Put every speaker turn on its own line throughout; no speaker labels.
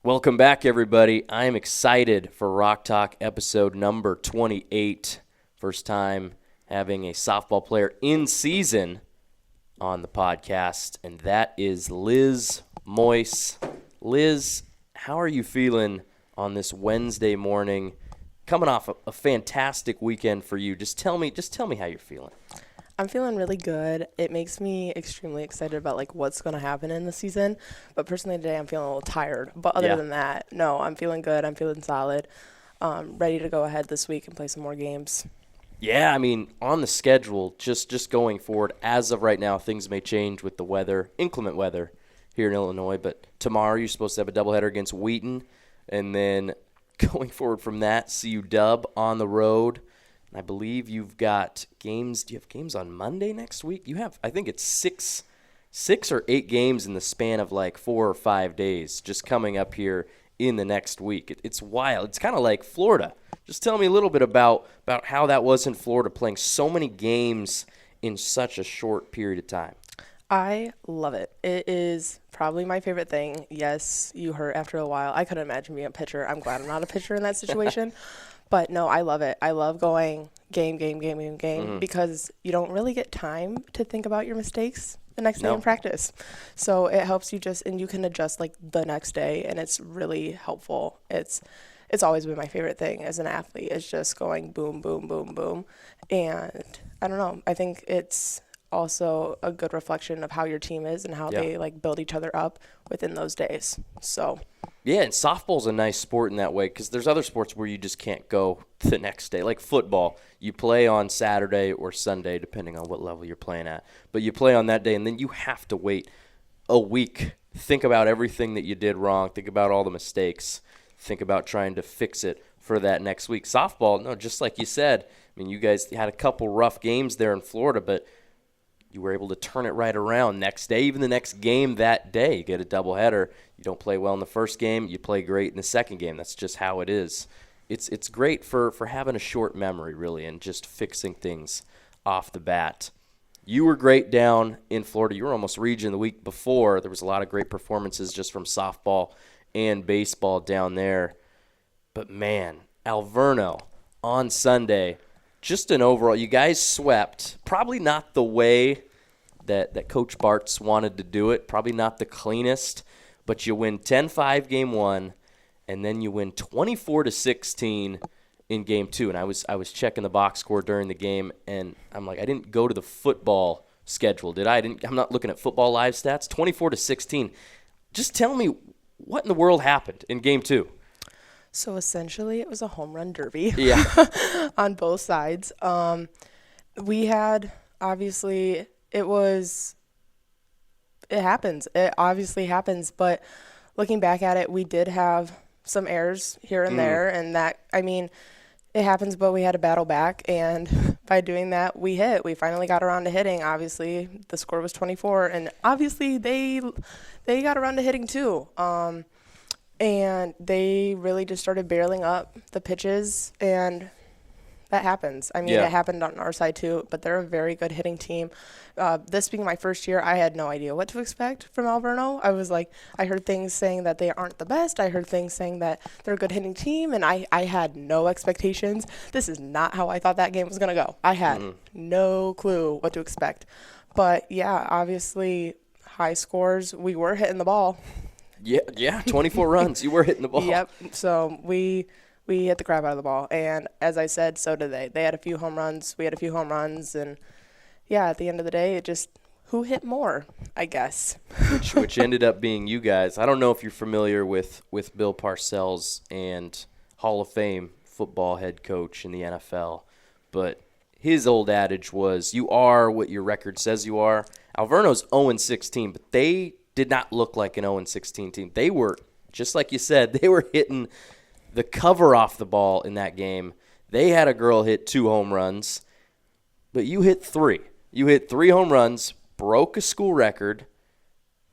Welcome back, everybody. I am excited for Rock Talk episode number 28. First time having a softball player in season on the podcast, and that is Liz Mois. Liz, how are you feeling on this Wednesday morning? Coming off a fantastic weekend for you. Just tell me how you're feeling.
I'm feeling really good. It makes me extremely excited about what's going to happen in the season. But personally today I'm feeling a little tired. But other than that, no, I'm feeling good. I'm feeling solid. Ready to go ahead this week and play some more games.
Yeah, I mean, on the schedule, just going forward, as of right now, things may change with the weather, inclement weather here in Illinois. But tomorrow you're supposed to have a doubleheader against Wheaton. And then going forward from that, CU Dub on the road. I believe you've got games. Do you have games on Monday next week? You have, I think it's six or eight games in the span of 4 or 5 days just coming up here in the next week. It's wild. It's kind of like Florida. Just tell me a little bit about how that was in Florida, playing so many games in such a short period of time.
I love it. It is probably my favorite thing. Yes, you hurt after a while. I couldn't imagine being a pitcher. I'm glad I'm not a pitcher in that situation. But no, I love it. I love going game because you don't really get time to think about your mistakes the next day in practice. So it helps you and you can adjust the next day, and it's really helpful. It's always been my favorite thing as an athlete, is just going boom, boom, boom, boom. And I don't know, I think it's also a good reflection of how your team is and how they build each other up within those days. So
yeah, and softball's a nice sport in that way because there's other sports where you just can't go the next day. Like football, you play on Saturday or Sunday, depending on what level you're playing at. But you play on that day, and then you have to wait a week. Think about everything that you did wrong. Think about all the mistakes. Think about trying to fix it for that next week. Softball, no, just like you said, I mean, you guys had a couple rough games there in Florida, but you were able to turn it right around next day, even the next game that day. You get a doubleheader. You don't play well in the first game. You play great in the second game. That's just how it is. It's great for having a short memory, really, and just fixing things off the bat. You were great down in Florida. You were almost region the week before. There was a lot of great performances just from softball and baseball down there. But, man, Alverno on Sunday, just an overall, you guys swept. Probably not the way that Coach Bartz wanted to do it. Probably not the cleanest. But you win 10-5 game one, and then you win 24-16 in game two. And I was checking the box score during the game, and I'm like, I didn't go to the football schedule, did I? I'm not looking at football live stats. 24-16. Just tell me what in the world happened in game two.
So essentially it was a home run derby on both sides. We had, obviously, it happens. It obviously happens, but looking back at it, we did have some errors here and there, and that, I mean, it happens, but we had to battle back, and by doing that, we hit. We finally got around to hitting. Obviously, the score was 24, and obviously they got around to hitting too. And they really just started barreling up the pitches, and that happens. I mean, it happened on our side too, but they're a very good hitting team. This being my first year, I had no idea what to expect from Alverno. I heard things saying that they aren't the best. I heard things saying that they're a good hitting team, and I had no expectations. This is not how I thought that game was going to go. I had no clue what to expect. But, yeah, obviously high scores. We were hitting the ball.
Yeah, 24 runs. You were hitting the ball.
Yep. So we hit the crap out of the ball. And as I said, so did they. They had a few home runs. We had a few home runs. And, yeah, at the end of the day, it just who hit more, I guess.
which ended up being you guys. I don't know if you're familiar with Bill Parcells and Hall of Fame football head coach in the NFL, but his old adage was, you are what your record says you are. Alverno's 0-16, but they did not look like an 0-16 team. They were, just like you said, they were hitting the cover off the ball in that game. They had a girl hit 2 home runs, but you hit 3. You hit 3 home runs, broke a school record.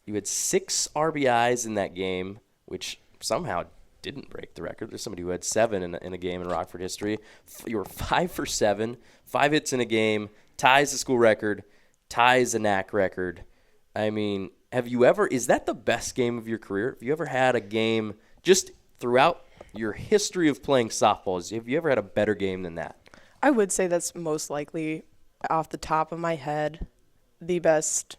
You had 6 RBIs in that game, which somehow didn't break the record. There's somebody who had 7 in a game in Rockford history. You were 5 for 7, 5 hits in a game, ties the school record, ties a NAC record. I mean, is that the best game of your career? Have you ever had a game just throughout your history of playing softball, have you ever had a better game than that?
I would say that's most likely, off the top of my head, the best,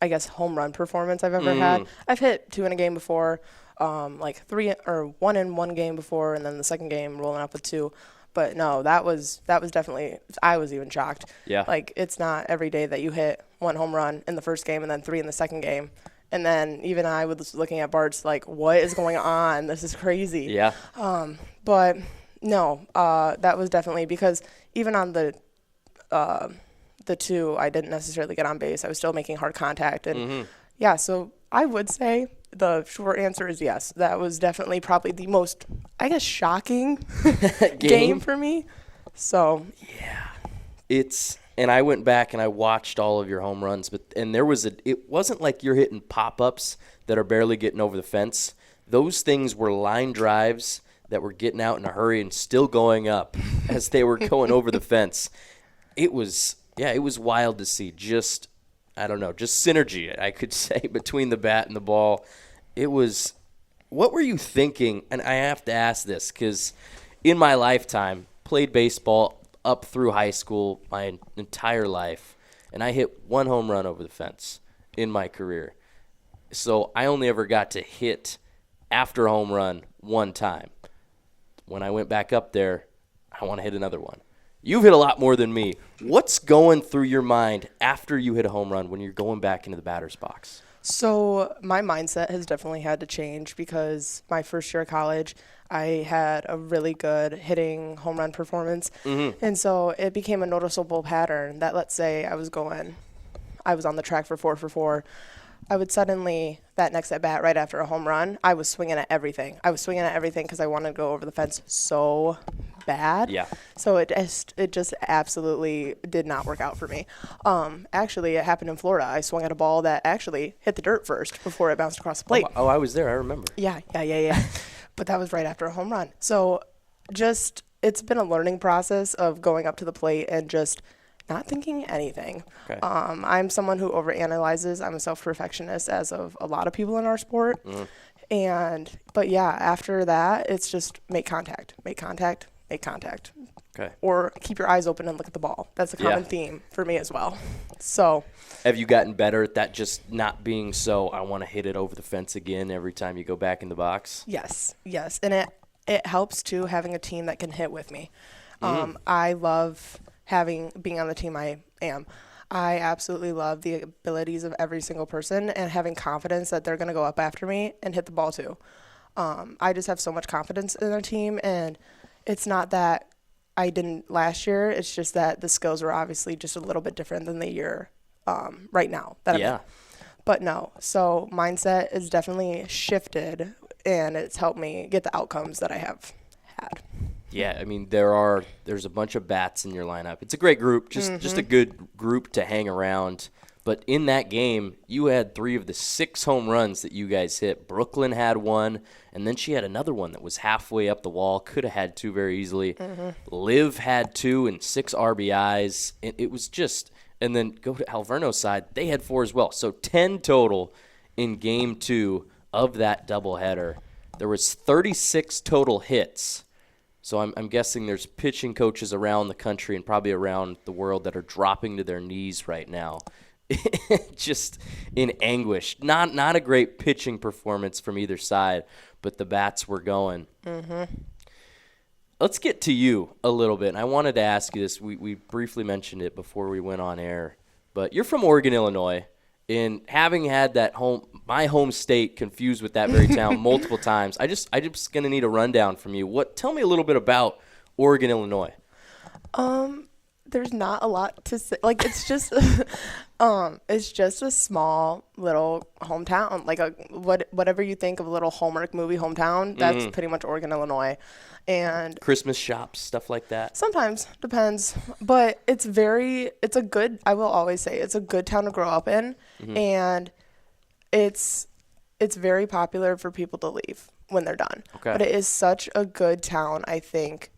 I guess, home run performance I've ever had. I've hit 2 in a game before, like 3 or 1 in one game before, and then the second game rolling up with 2. But no, that was definitely, I was even shocked.
Yeah.
Like, it's not every day that you hit 1 home run in the first game and then 3 in the second game. And then even I was looking at Bart's like, what is going on? This is crazy.
Yeah.
But no, that was definitely because even on the 2, I didn't necessarily get on base. I was still making hard contact. And yeah, so I would say the short answer is yes. That was definitely probably the most, I guess, shocking game for me. So
yeah, and I went back and I watched all of your home runs, and it wasn't like you're hitting pop-ups that are barely getting over the fence. Those things were line drives that were getting out in a hurry and still going up as they were going over the fence. It was wild to see. Just synergy, I could say, between the bat and the ball. What were you thinking? And I have to ask this because in my lifetime, played baseball up through high school my entire life, and I hit 1 home run over the fence in my career. So I only ever got to hit after a home run 1 time. When I went back up there, I want to hit another one. You've hit a lot more than me. What's going through your mind after you hit a home run when you're going back into the batter's box?
So my mindset has definitely had to change because my first year of college, I had a really good hitting home run performance. And so it became a noticeable pattern that, let's say I was on the track for 4 for 4. I would suddenly, that next at bat right after a home run, I was swinging at everything. Because I wanted to go over the fence so bad.
Yeah.
So it just absolutely did not work out for me. Actually, it happened in Florida. I swung at a ball that actually hit the dirt first before it bounced across the plate.
Oh, I was there. I remember.
Yeah. But that was right after a home run. So it's been a learning process of going up to the plate and just not thinking anything.
Okay.
I'm someone who overanalyzes. I'm a self-perfectionist, as of a lot of people in our sport. But yeah, after that, it's just make contact.
Okay.
Or keep your eyes open and look at the ball. That's a common theme for me as well. So,
have you gotten better at that, just not being so, I want to hit it over the fence again every time you go back in the box?
Yes. And it helps, too, having a team that can hit with me. I love being on the team I am. I absolutely love the abilities of every single person and having confidence that they're going to go up after me and hit the ball, too. I just have so much confidence in our team, and it's not that I didn't last year. It's just that the skills were obviously just a little bit different than the year right now that I'm in. But no, so mindset is definitely shifted, and it's helped me get the outcomes that I have had.
Yeah, I mean, there's a bunch of bats in your lineup. It's a great group, just a good group to hang around. But in that game, you had 3 of the 6 home runs that you guys hit. Brooklyn had 1, and then she had another one that was halfway up the wall. Could have had 2 very easily. Liv had 2 and 6 RBIs. It was just, and then go to Alverno's side, they had 4 as well. So 10 total in game 2 of that doubleheader. There was 36 total hits. So I'm guessing there's pitching coaches around the country and probably around the world that are dropping to their knees right now. Just in anguish. Not a great pitching performance from either side, but the bats were going. Let's get to you a little bit. And I wanted to ask you this. We briefly mentioned it before we went on air, but you're from Oregon, Illinois, and having had my home state confused with that very town multiple times, I just gonna need a rundown from you. Tell me a little bit about Oregon, Illinois.
There's not a lot to say. Like, it's just it's just a small little hometown. Like whatever you think of a little Hallmark movie hometown, that's pretty much Oregon, Illinois. And
Christmas shops, stuff like that.
Sometimes, depends. But I will always say it's a good town to grow up in, and it's very popular for people to leave when they're done.
Okay.
But it is such a good town, I think,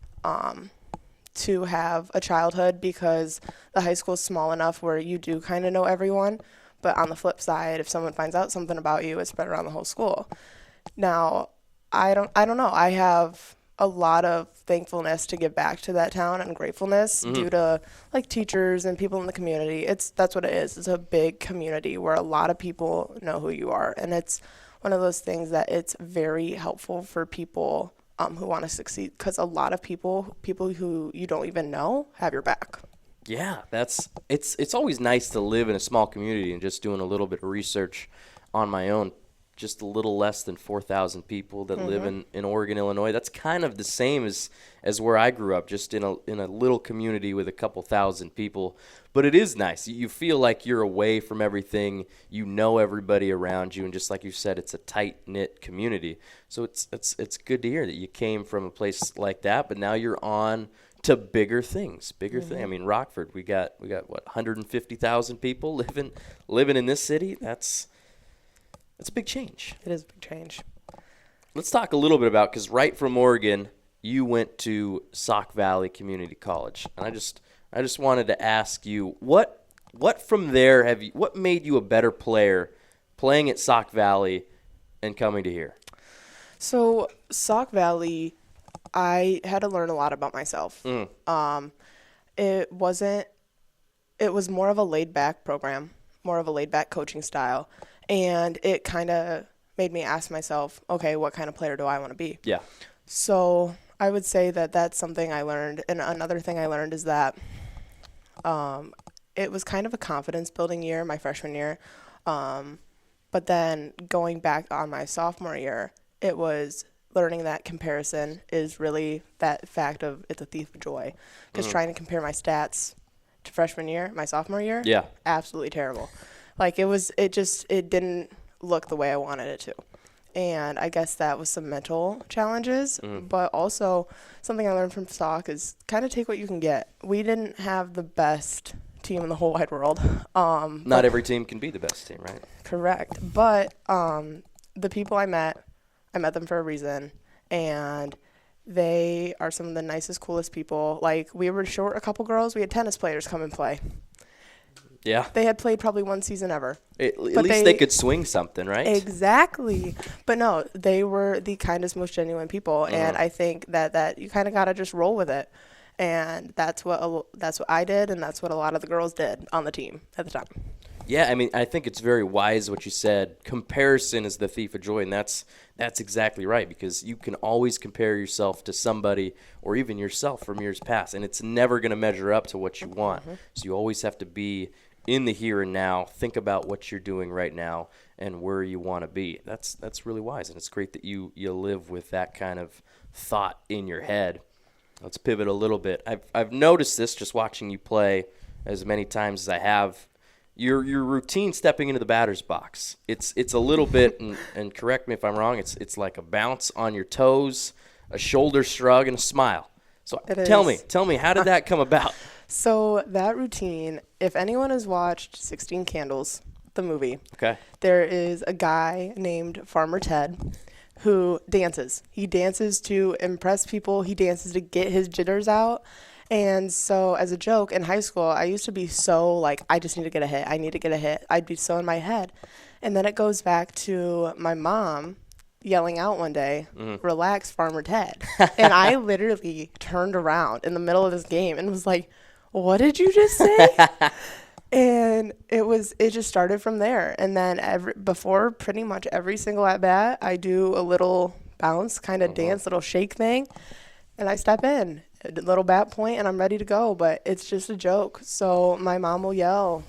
to have a childhood, because the high school is small enough where you do kind of know everyone. But on the flip side, if someone finds out something about you, it's spread around the whole school. Now, I don't know. I have a lot of thankfulness to give back to that town and gratefulness due to like teachers and people in the community. That's what it is. It's a big community where a lot of people know who you are, and it's one of those things that it's very helpful for people who want to succeed, because a lot of people who you don't even know have your back.
Yeah, it's always nice to live in a small community, and just doing a little bit of research on my own. Just a little less than 4,000 people that live in Oregon, Illinois. That's kind of the same as where I grew up, just in a little community with a couple thousand people. But it is nice. You feel like you're away from everything. You know everybody around you, and just like you said, it's a tight-knit community. So it's good to hear that you came from a place like that, but now you're on to bigger things. I mean, Rockford, we got what, 150,000 people living in this city? That's a big change.
It is a big change.
Let's talk a little bit about, because right from Oregon, you went to Sauk Valley Community College, and I just wanted to ask you, what from there what made you a better player playing at Sauk Valley and coming to here?
So Sauk Valley, I had to learn a lot about myself. It was more of a laid back program, more of a laid back coaching style. And it kind of made me ask myself, okay, what kind of player do I want to be?
Yeah.
So I would say that that's something I learned. And another thing I learned is that it was kind of a confidence building year, my freshman year. But then going back on my sophomore year, it was learning that comparison is really that fact of it's a thief of joy. Because trying to compare my stats to freshman year, my sophomore year, absolutely terrible. Like it didn't look the way I wanted it to. And I guess that was some mental challenges, but also something I learned from Sauk is kind of take what you can get. We didn't have the best team in the whole wide world.
Not every team can be the best team, right?
Correct. But the people I met them for a reason, and they are some of the nicest, coolest people. Like, we were short a couple girls. We had tennis players come and play.
Yeah.
They had played probably one season ever.
At least they could swing something, right?
Exactly. But no, they were the kindest, most genuine people, and I think that you kind of got to just roll with it. And that's what I did, and that's what a lot of the girls did on the team at the time.
Yeah, I mean, I think it's very wise what you said. Comparison is the thief of joy, and that's exactly right, because you can always compare yourself to somebody or even yourself from years past, and it's never going to measure up to what you want. So you always have to be in the here and now, think about what you're doing right now and where you want to be. That's really wise, and it's great that you live with that kind of thought in your head. Let's pivot a little bit. I've noticed this just watching you play as many times as I have. Your routine stepping into the batter's box. It's a little bit, and correct me if I'm wrong, it's like a bounce on your toes, a shoulder shrug, and a smile. So tell me, how did that come about?
So that routine, if anyone has watched 16 Candles, the movie,
okay,
there is a guy named Farmer Ted who dances. He dances to impress people. He dances to get his jitters out. And so as a joke in high school, I used to be so like, I just need to get a hit. I need to get a hit. I'd be so in my head. And then it goes back to my mom yelling out one day, relax, Farmer Ted. And I literally turned around in the middle of this game and was like, what did you just say? And it just started from there. And then before pretty much every single at bat, I do a little bounce, kind of dance, little shake thing. And I step in, a little bat point, and I'm ready to go. But it's just a joke. So my mom will yell,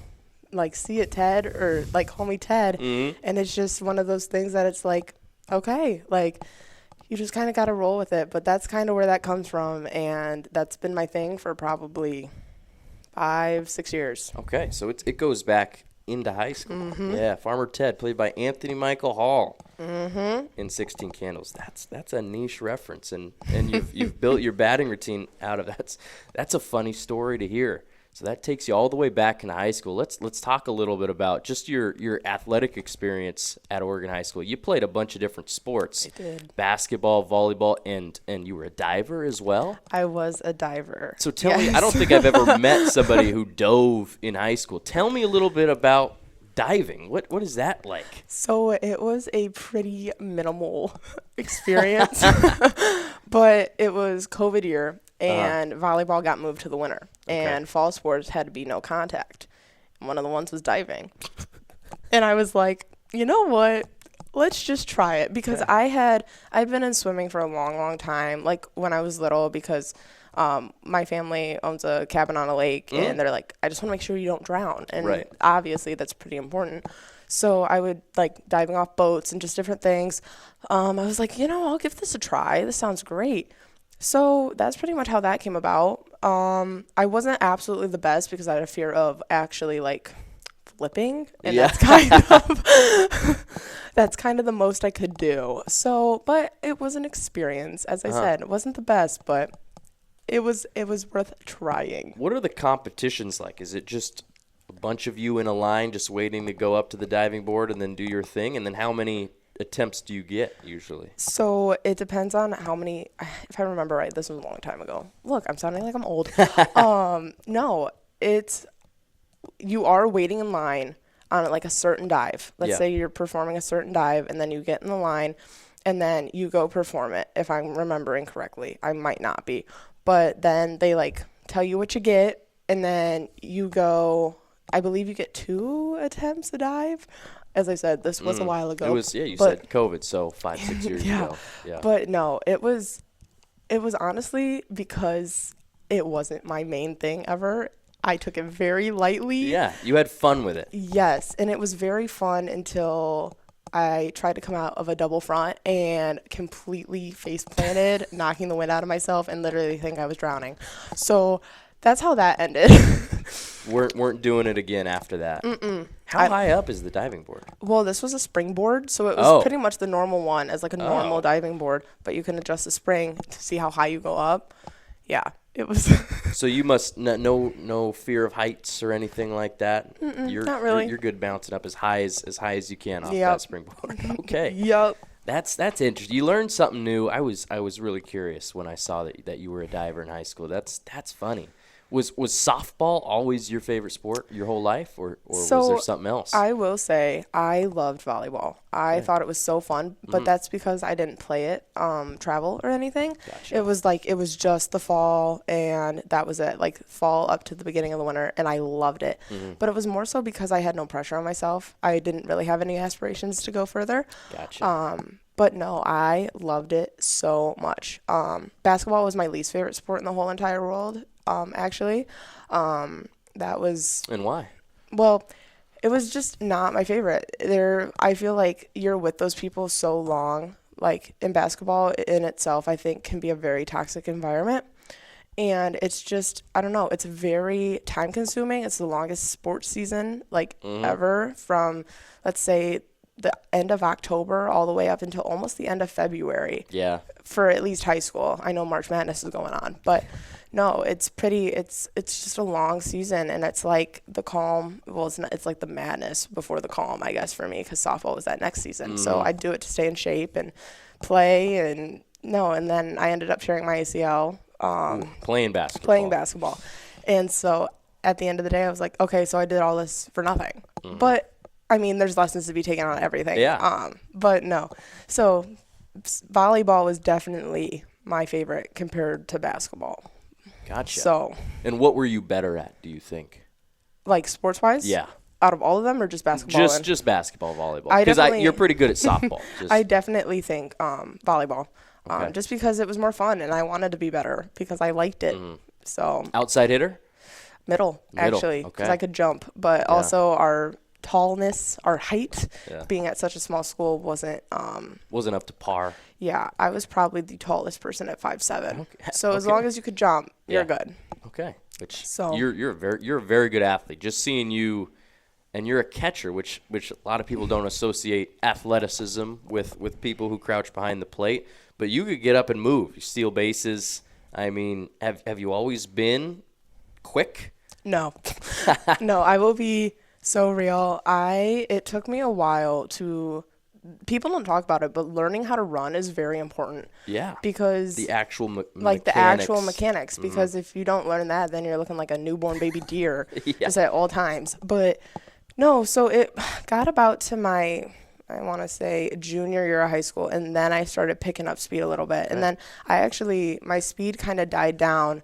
like, see it, Ted, or like, call me Ted. And it's just one of those things that it's like, okay, like, you just kind of got to roll with it. But that's kind of where that comes from. And that's been my thing for probably 5-6 years.
Okay, so it goes back into high school. Yeah, Farmer Ted, played by Anthony Michael Hall in 16 Candles. That's a niche reference, and you've built your batting routine out of that. That's a funny story to hear. So that takes you all the way back into high school. Let's talk a little bit about just your athletic experience at Oregon High School. You played a bunch of different sports.
I did.
Basketball, volleyball, and you were a diver as well?
I was a diver.
So tell me, I don't think I've ever met somebody who dove in high school. Tell me a little bit about diving. What is that like?
So it was a pretty minimal experience, but it was COVID year, and volleyball got moved to the winter, and fall sports had to be no contact. And one of the ones was diving. And I was like, you know what? Let's just try it, because I'd been in swimming for a long, long time, like when I was little, because my family owns a cabin on a lake, and they're like, I just want to make sure you don't drown. And obviously that's pretty important. So I would like diving off boats and just different things. I was like, I'll give this a try. This sounds great. So that's pretty much how that came about. I wasn't absolutely the best because I had a fear of actually like flipping, and that's kind of the most I could do. So, but it was an experience. As I said, it wasn't the best, but it was worth trying.
What are the competitions like? Is it just a bunch of you in a line just waiting to go up to the diving board and then do your thing? And then how many attempts do you get usually?
So it depends on how many. If I remember right, this was a long time ago. Look, I'm sounding like I'm old. No, you are waiting in line on like a certain dive. Let's say you're performing a certain dive, and then you get in the line, and then you go perform it. If I'm remembering correctly, I might not be, but then they like tell you what you get, and then you go. I believe you get 2 attempts a dive. As I said, this was a while ago.
It was you said COVID, so 5-6 years ago. Yeah.
But no, it was honestly because it wasn't my main thing ever. I took it very lightly.
Yeah, you had fun with it.
Yes, and it was very fun until I tried to come out of a double front and completely face planted, knocking the wind out of myself, and literally think I was drowning. So that's how that ended.
Weren't doing it again after that. How high up is the diving board?
Well, this was a springboard, so it was pretty much the normal one as like a normal diving board, but you can adjust the spring to see how high you go up. Yeah, it was.
So you must no fear of heights or anything like that.
Not really.
You're good bouncing up as high as you can off that springboard. Okay.
Yep.
That's interesting. You learned something new. I was really curious when I saw that you were a diver in high school. That's funny. Was softball always your favorite sport your whole life, or was there something else?
I will say I loved volleyball. I thought it was so fun, but that's because I didn't play it, travel or anything.
Gotcha.
It was just the fall, and that was it, like fall up to the beginning of the winter, and I loved it. But it was more so because I had no pressure on myself. I didn't really have any aspirations to go further.
Gotcha.
But no, I loved it so much. Basketball was my least favorite sport in the whole entire world. Actually, that was.
And why?
Well, it was just not my favorite. I feel like you're with those people so long. Like in basketball in itself, I think can be a very toxic environment. And it's just, I don't know, it's very time consuming. It's the longest sports season ever, from, let's say, the end of October all the way up until almost the end of February.
Yeah.
For at least high school. I know March Madness is going on, but no, it's just a long season, and it's like the calm. Well, it's like the madness before the calm, I guess, for me, because softball was that next season. So I do it to stay in shape and play, and then I ended up sharing my ACL.
Playing basketball.
And so at the end of the day, I was like, okay, so I did all this for nothing. But I mean, there's lessons to be taken on everything.
Yeah.
But no. So volleyball was definitely my favorite compared to basketball.
Gotcha.
So.
And what were you better at, do you think?
Like sports-wise?
Yeah.
Out of all of them, or just basketball?
Just basketball, volleyball. Because you're pretty good at softball.
I definitely think volleyball. Okay. Just because it was more fun, and I wanted to be better because I liked it. So.
Outside hitter?
Middle, actually, because I could jump. But also our tallness, our height, being at such a small school wasn't
up to par.
Yeah, I was probably the tallest person at 5'7". Okay. So as long as you could jump, you're good.
Okay. You're a very good athlete. Just seeing you, and you're a catcher, which a lot of people don't associate athleticism with people who crouch behind the plate. But you could get up and move. You steal bases. I mean, have you always been quick?
No. No, I will be so real. It took me a while to. People don't talk about it, but learning how to run is very important.
Yeah.
Because
the actual
mechanics. Because if you don't learn that, then you're looking like a newborn baby deer just at all times. But No, so it got about to my, I want to say, junior year of high school, and then I started picking up speed a little bit. And then my speed kind of died down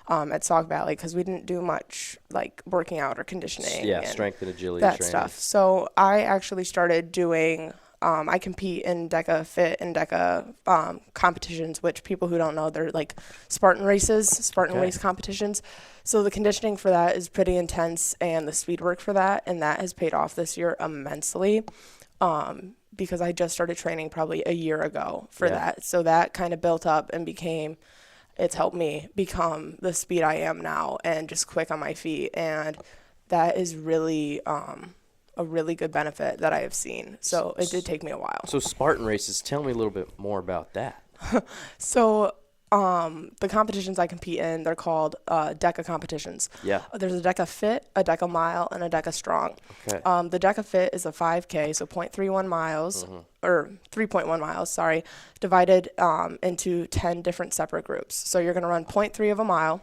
at Sauk Valley because we didn't do much like working out or conditioning.
Yeah,
and
strength and agility
that
training.
stuff. So I actually started doing. I compete in DECA Fit and DECA competitions, which people who don't know, they're like Spartan race competitions. So the conditioning for that is pretty intense, and the speed work for that, and that has paid off this year immensely. Because I just started training probably a year ago for that. So that kind of built up and it's helped me become the speed I am now and just quick on my feet. And that is really a really good benefit that I have seen. So it did take me a while.
So Spartan races, tell me a little bit more about that.
So the competitions I compete in, they're called DECA competitions.
Yeah.
There's a DECA Fit, a DECA Mile, and a DECA Strong.
Okay.
The DECA Fit is a 5K, so 0.31 miles, or 3.1 miles, sorry, divided into 10 different separate groups. So you're going to run 0.3 of a mile,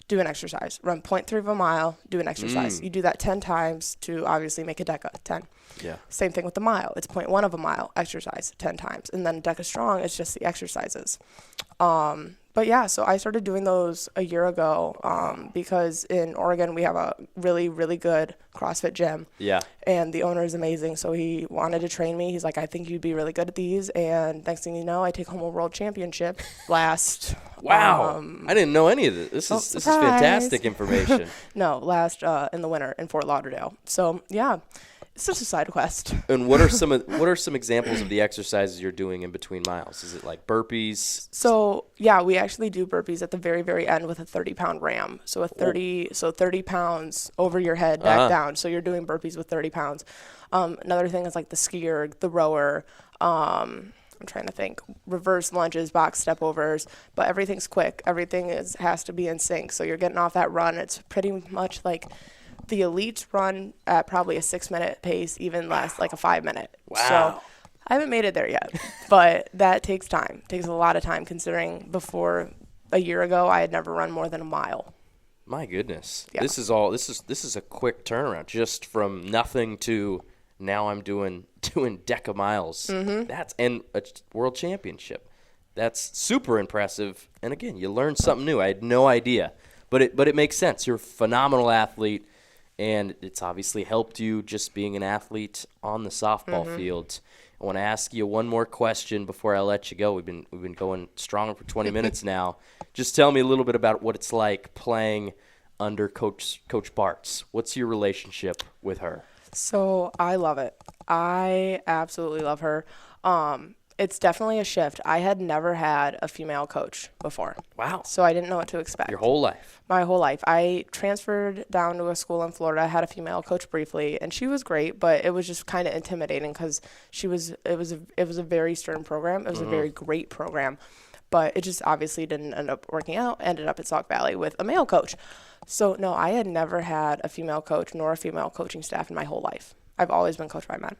do an exercise. Run 0.3 of a mile, do an exercise. You do that 10 times to obviously make a DECA, 10.
Yeah.
Same thing with the mile. It's 0.1 of a mile, exercise 10 times. And then DECA Strong is just the exercises. But yeah, so I started doing those a year ago because in Oregon we have a really, really good CrossFit gym.
Yeah.
And the owner is amazing, so he wanted to train me. He's like, I think you'd be really good at these. And next thing you know, I take home a world championship last.
Wow. I didn't know any of this. This is fantastic information.
No, last in the winter in Fort Lauderdale. So yeah. It's just a side quest.
And what are some examples of the exercises you're doing in between miles? Is it like burpees?
So yeah, we actually do burpees at the very, very end with a 30-pound ram. So 30 pounds over your head, back down. So you're doing burpees with 30 pounds. Another thing is like the skier, the rower. I'm trying to think. Reverse lunges, box step overs, but everything's quick. Everything has to be in sync. So you're getting off that run. It's pretty much like the elites run at probably a 6-minute pace, even less, like a 5-minute.
Wow.
So I haven't made it there yet, but that takes time. It takes a lot of time considering before a year ago, I had never run more than a mile.
My goodness.
Yeah.
This is a quick turnaround just from nothing to now I'm doing DECA miles. That's and a world championship. That's super impressive. And again, you learn something new. I had no idea. But it makes sense. You're a phenomenal athlete. And it's obviously helped you just being an athlete on the softball field. I want to ask you one more question before I let you go. We've been going strong for 20 minutes now. Just tell me a little bit about what it's like playing under Coach Bartz. What's your relationship with her?
So I love it. I absolutely love her. It's definitely a shift. I had never had a female coach before.
Wow.
So I didn't know what to expect.
Your whole life?
My whole life. I transferred down to a school in Florida. I had a female coach briefly, and she was great, but it was just kind of intimidating because it was a very stern program. It was a very great program, but it just obviously didn't end up working out. Ended up at Sauk Valley with a male coach. So no, I had never had a female coach nor a female coaching staff in my whole life. I've always been coached by men.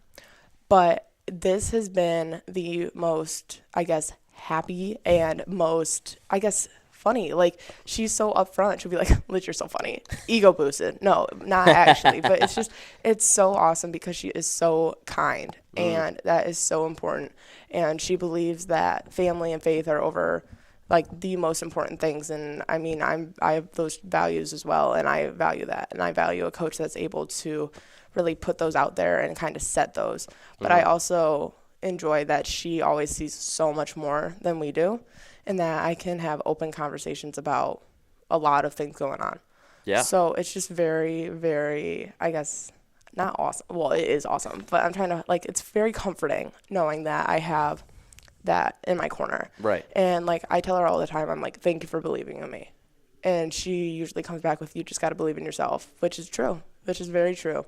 But this has been the most, I guess, happy and most, I guess, funny. Like, she's so upfront. She'll be like, Liz, you're so funny. Ego boosted. No, not actually. But it's so awesome because she is so kind. And that is so important. And she believes that family and faith are over, like, the most important things. And, I mean, I have those values as well. And I value that. And I value a coach that's able to really put those out there and kind of set those. But I also enjoy that she always sees so much more than we do, and that I can have open conversations about a lot of things going on.
Yeah.
So it's just very, very, I guess, not awesome. Well, it is awesome, but I'm trying to, like, it's very comforting knowing that I have that in my corner.
Right.
And, like, I tell her all the time, I'm like, thank you for believing in me. And she usually comes back with, you just got to believe in yourself, which is true, which is very true.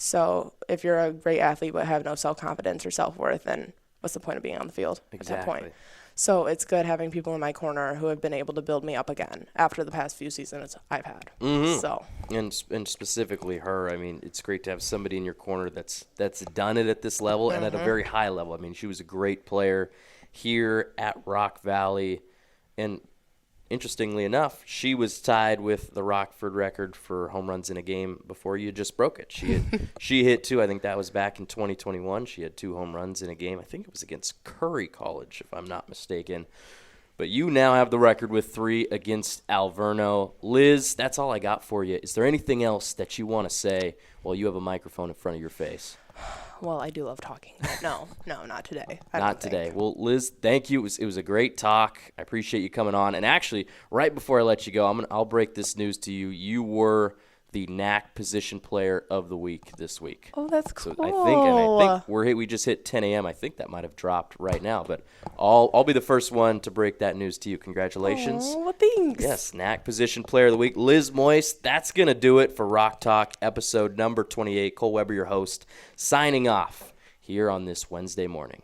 So if you're a great athlete but have no self-confidence or self-worth, then what's the point of being on the field at that point? So it's good having people in my corner who have been able to build me up again after the past few seasons I've had. So
and specifically her, I mean, it's great to have somebody in your corner that's done it at this level and at a very high level. I mean, she was a great player here at Rock Valley, and interestingly enough, she was tied with the Rockford record for home runs in a game before you just broke it. She hit 2. I think that was back in 2021. She had 2 home runs in a game. I think it was against Curry College, if I'm not mistaken. But you now have the record with 3 against Alverno. Liz, that's all I got for you. Is there anything else that you want to say while you have a microphone in front of your face?
Well, I do love talking. But no, not today.
Not today. Well, Liz, thank you. It was a great talk. I appreciate you coming on. And actually, right before I let you go, I'll break this news to you. You were the NAC Position Player of the Week this week.
Oh, that's cool.
So I think we just hit 10 a.m. I think that might have dropped right now, but I'll be the first one to break that news to you. Congratulations.
Oh, well, thanks.
Yes, NAC Position Player of the Week. Liz Mois, that's going to do it for Rock Talk episode number 28. Cole Weber, your host, signing off here on this Wednesday morning.